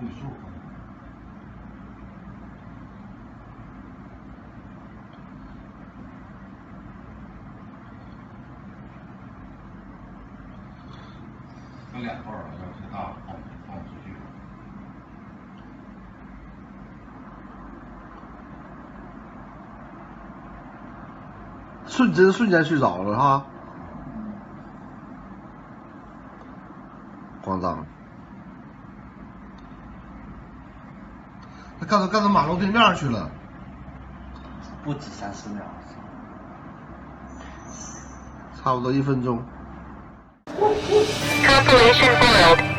倍数。有2段了，要太大了，放不出去。瞬间睡着了哈，慌张。他干到马路对面去了，不止30秒，差不多1分钟。CompilationWORLD.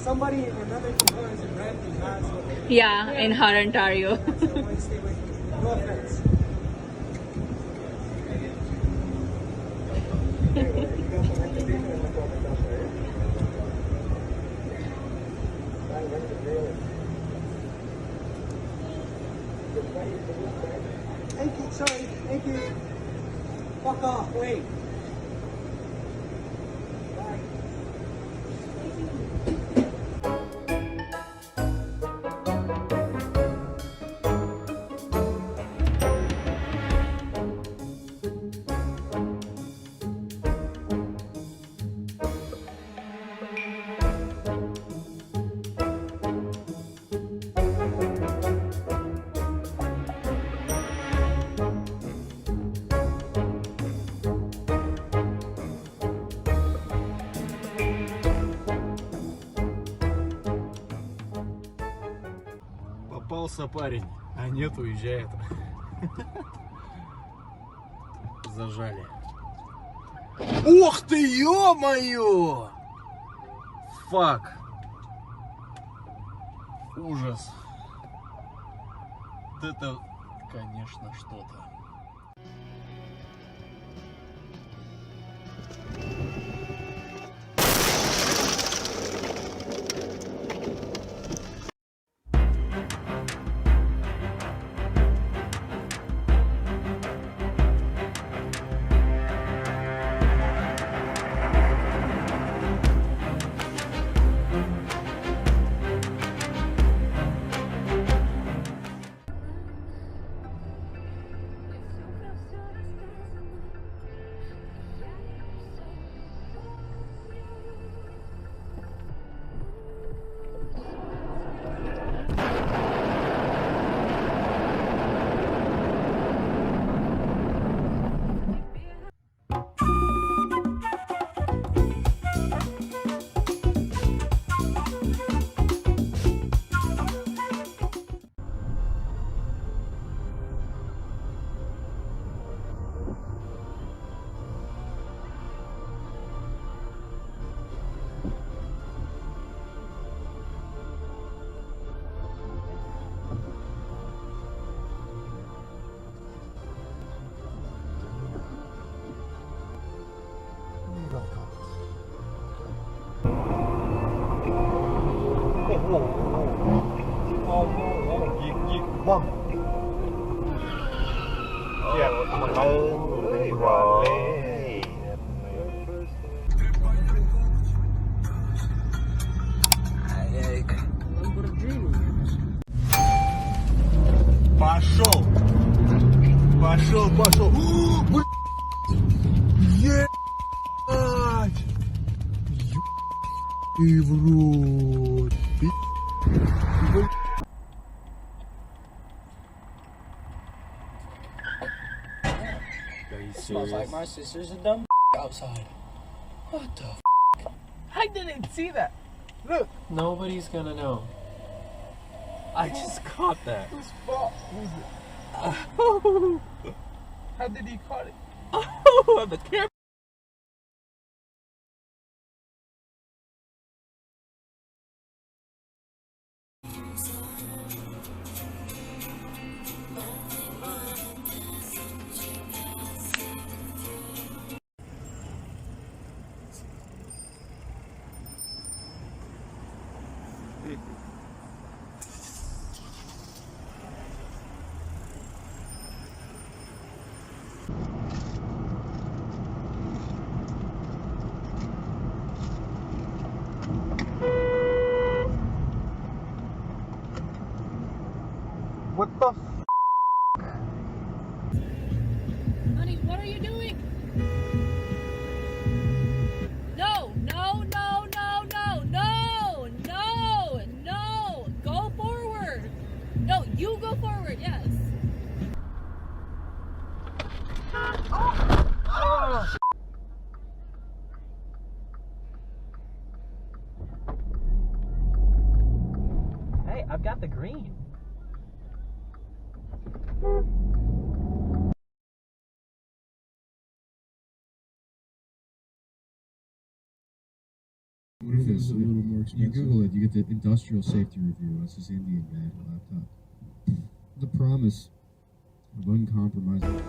Somebody, another component in Bradley has it. Yeah, in Hutt, Ontario. So I want to stay away from it. No offense. Thank you, sorry, thank you. Fuck off, wait. Bye. Попался парень, а нет, уезжает. Зажали. Ух ты, ё-моё! Фак. Ужас. Вот это, конечно, что-то. Vâng. Đẹp hơn đây rồi. Пошел. Пошел. Ебать. И в рот. Smells like my sister's a dumb outside. What the f? I didn't see that. Look. Nobody's gonna know. I just caught that. Whose fault was it? How did he caught it? Oh, the camera. I've got the green. What if it's a little more expensive? You Google it, you get the industrial safety review. That's this Indian guy laptop. The promise of uncompromising.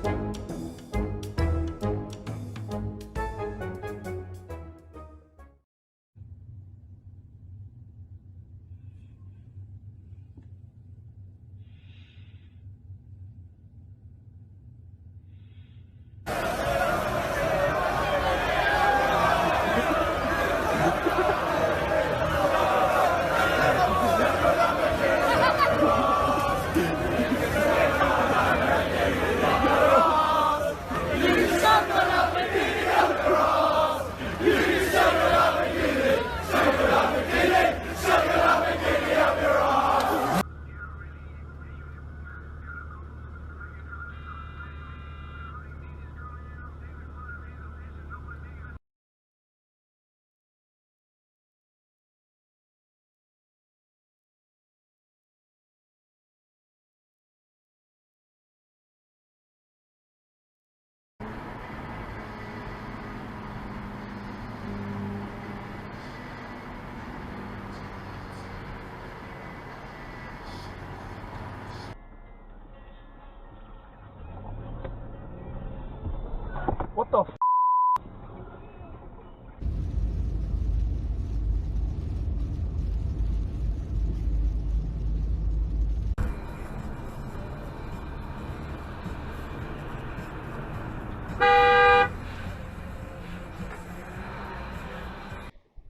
What the f?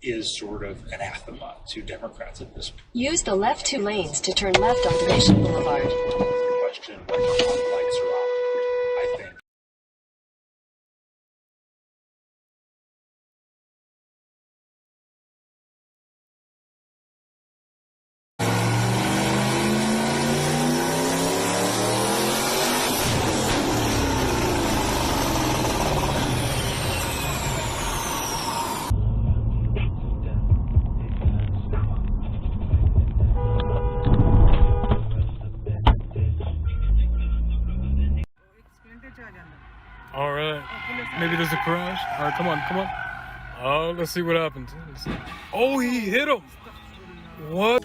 Is sort of anathema to Democrats at this point. Use the left 2 lanes to turn left on Station Boulevard. Question whether or not lights are on. I think. All right. Maybe there's a crash. All right, come on, come on. Oh, let's see what happens. Oh, he hit him. What?